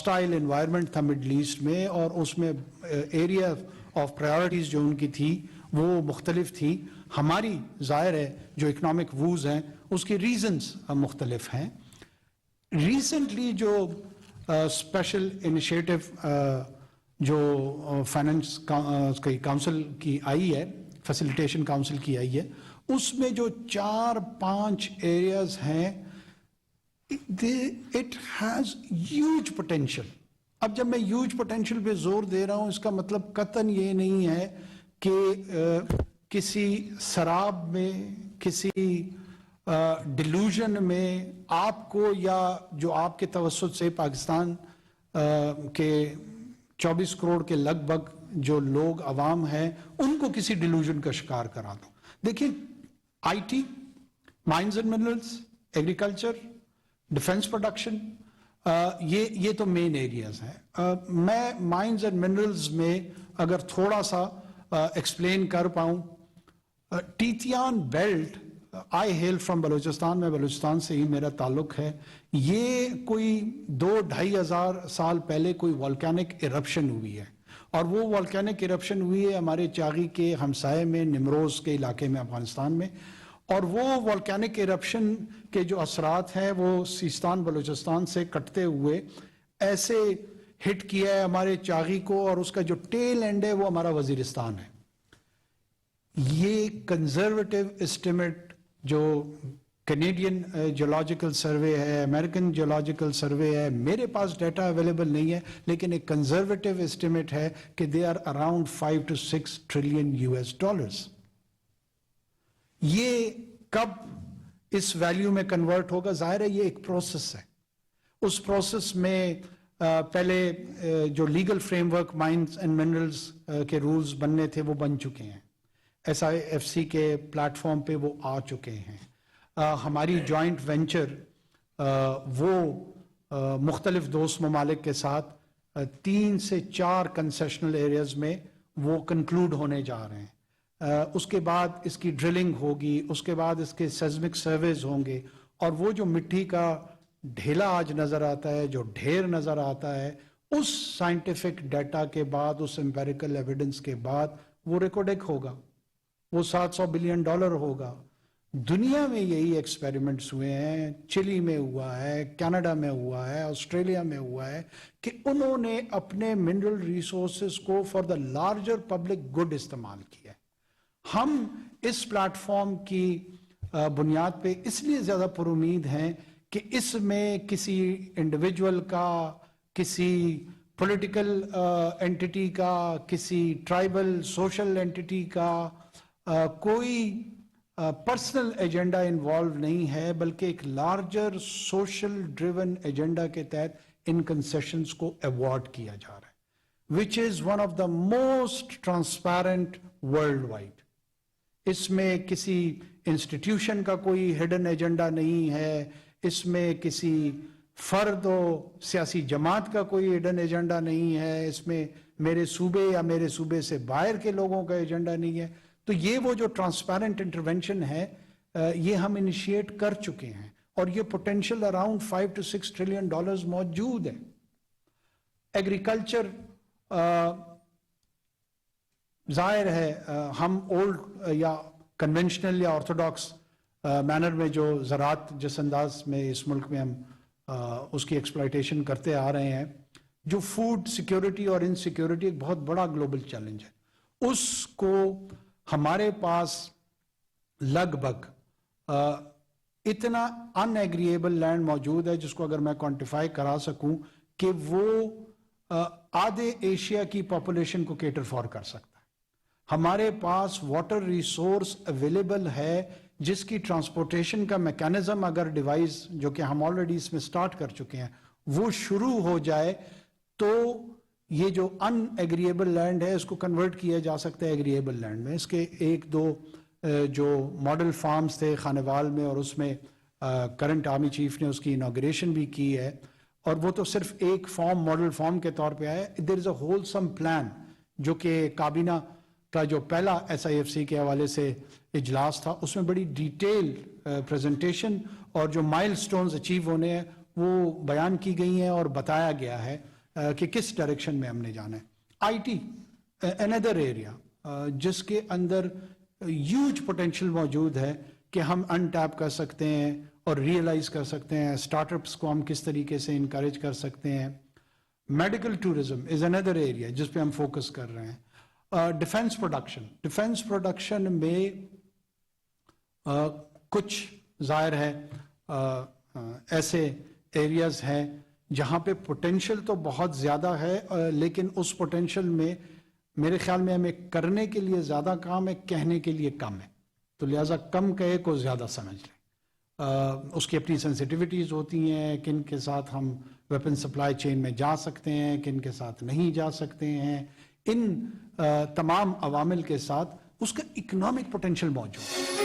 Hostile environment تھا middle asset میں، اور اس میں ایریا آف پرائیورٹیز جو ان کی تھی وہ مختلف تھی. ہماری ظاہر ہے جو اکنامک ووز ہیں اس کی ریزنز مختلف ہیں. ریسنٹلی جو اسپیشل انیشیٹو جو فائنانس کاؤنسل کی آئی ہے، فیسیلیٹیشن کاؤنسل کی آئی ہے، اس میں جو 4-5 ایریاز ہیں، اٹ ہیز ہیوج پوٹینشیل. اب جب میں ہیوج پوٹینشیل پہ زور دے رہا ہوں، اس کا مطلب قطعاً یہ نہیں ہے کہ کسی سراب میں، کسی ڈیلوژن میں آپ کو، یا جو آپ کے توسط سے پاکستان کے 24 کروڑ کے لگ بھگ جو لوگ عوام ہیں ان کو کسی ڈیلوژن کا شکار کرا دوں. دیکھیں، I T, mines and minerals, agriculture, defence production, یہ تو مین ایریاز ہیں. میں مائنز اینڈ منرلز میں اگر تھوڑا سا ایکسپلین کر پاؤں، Tethyan belt, I hail from Balochistan, میں بلوچستان سے ہی میرا تعلق ہے. یہ کوئی 2-2.5 ہزار سال پہلے کوئی والکینک ایرپشن ہوئی ہے، اور وہ والکینک ایرپشن ہوئی ہے ہمارے چاغی کے ہمسائے میں، نمروز کے علاقے میں، افغانستان میں. اور وہ والکینک ایرپشن کے جو اثرات ہیں وہ سیستان بلوچستان سے کٹتے ہوئے ایسے ہٹ کیا ہے ہمارے چاغی کو، اور اس کا جو ٹیل اینڈ ہے وہ ہمارا وزیرستان ہے. یہ کنزرویٹو اسٹیمیٹ جو کینیڈین جیولوجیکل سروے ہے، امریکن جیولوجیکل سروے ہے، میرے پاس ڈیٹا اویلیبل نہیں ہے، لیکن ایک کنزرویٹو اسٹیمیٹ ہے کہ they are around 5 to 6 trillion US$. یہ کب اس ویلیو میں کنورٹ ہوگا؟ ظاہر ہے یہ ایک پروسیس ہے. اس پروسیس میں پہلے جو legal frame work mines and minerals کے رولز بننے تھے وہ بن چکے ہیں، SIFC کے پلیٹ فارم پہ وہ آ چکے ہیں. ہماری جوائنٹ وینچر وہ مختلف دوست ممالک کے ساتھ 3 سے 4 کنسیشنل ایریاز میں وہ کنکلوڈ ہونے جا رہے ہیں. اس کے بعد اس کی ڈرلنگ ہوگی، اس کے بعد اس کے سیزمک سرویز ہوں گے، اور وہ جو مٹی کا ڈھیلا آج نظر آتا ہے، جو ڈھیر نظر آتا ہے، اس سائنٹیفک ڈیٹا کے بعد، اس امپیریکل ایویڈنس کے بعد وہ ریکارڈک ہوگا، وہ $700 بلین ہوگا. دنیا میں یہی ایکسپیریمنٹس ہوئے ہیں، چلی میں ہوا ہے، کینیڈا میں ہوا ہے، آسٹریلیا میں ہوا ہے، کہ انہوں نے اپنے منرل ریسورسز کو for the larger public good استعمال کیا ہے. ہم اس پلیٹ فارم کی بنیاد پہ اس لیے زیادہ پر امید ہیں کہ اس میں کسی انڈیویجول کا، کسی پولیٹیکل اینٹی کا، کسی ٹرائبل سوشل اینٹی کا کوئی پرسنل ایجنڈا انوالو نہیں ہے، بلکہ ایک لارجر سوشل ڈریون ایجنڈا کے تحت ان کنسیشنز کو ایوارڈ کیا جا رہا ہے، which is one of the most transparent world wide. اس میں کسی انسٹیٹیوشن کا کوئی ہڈن ایجنڈا نہیں ہے، اس میں کسی فرد و سیاسی جماعت کا کوئی ہڈن ایجنڈا نہیں ہے، اس میں میرے صوبے یا میرے صوبے سے باہر کے لوگوں کا ایجنڈا نہیں ہے. تو یہ وہ جو ٹرانسپیرنٹ انٹرونشن ہے یہ ہم انیشیٹ کر چکے ہیں، اور یہ potential around 5 to 6 trillion dollars موجود ہے. ایگریکلچر ظاہر ہے ہم اولڈ یا کنونشنل یا آرتھوڈاکس مینر میں جو زراعت جس انداز میں اس ملک میں ہم اس کی ایکسپلائٹیشن کرتے آ رہے ہیں، جو فوڈ سیکیورٹی اور انسیکیورٹی ایک بہت بڑا گلوبل چیلنج ہے، اس کو ہمارے پاس لگ بھگ اتنا ان ایگریبل لینڈ موجود ہے جس کو اگر میں کوانٹیفائی کرا سکوں کہ وہ آدھے ایشیا کی پاپولیشن کو کیٹر فار کر سکتا ہے. ہمارے پاس واٹر ریسورس اویلیبل ہے جس کی ٹرانسپورٹیشن کا میکانزم اگر ڈیوائس جو کہ ہم آلریڈی اس میں سٹارٹ کر چکے ہیں وہ شروع ہو جائے تو یہ جو ان ایگریبل لینڈ ہے اس کو کنورٹ کیا جا سکتا ہے ایگریبل لینڈ میں. اس کے 1-2 جو ماڈل فارمز تھے خانوال میں، اور اس میں کرنٹ آرمی چیف نے اس کی انوگریشن بھی کی ہے، اور وہ تو صرف ایک فارم ماڈل فارم کے طور پہ آیا. دیر از اے ہولسم پلان جو کہ کابینہ کا جو پہلا SIFC کے حوالے سے اجلاس تھا اس میں بڑی ڈیٹیل پریزنٹیشن اور جو مائل سٹونز اچیو ہونے ہیں وہ بیان کی گئی ہیں اور بتایا گیا ہے. کہ کس ڈائریکشن میں ہم نے جانا ہے. آئی ٹی another ایریا جس کے اندر ہیوج پوٹینشیل موجود ہے کہ ہم انٹیپ کر سکتے ہیں اور ریئلائز کر سکتے ہیں. اسٹارٹ اپس کو ہم کس طریقے سے انکریج کر سکتے ہیں. میڈیکل ٹورزم از اندر ایریا جس پہ ہم فوکس کر رہے ہیں. ڈیفینس پروڈکشن میں کچھ ظاہر ہے ایسے ایریاز ہیں جہاں پہ پوٹینشیل تو بہت زیادہ ہے لیکن اس پوٹینشیل میں میرے خیال میں ہمیں کرنے کے لیے زیادہ کام ہے, کہنے کے لیے کم ہے. تو لہٰذا کم کہے کو زیادہ سمجھ لیں. اس کی اپنی سینسٹیوٹیز ہوتی ہیں, کن کے ساتھ ہم ویپن سپلائی چین میں جا سکتے ہیں, کن کے ساتھ نہیں جا سکتے ہیں. ان تمام عوامل کے ساتھ اس کا اکنامک پوٹینشیل موجود ہے.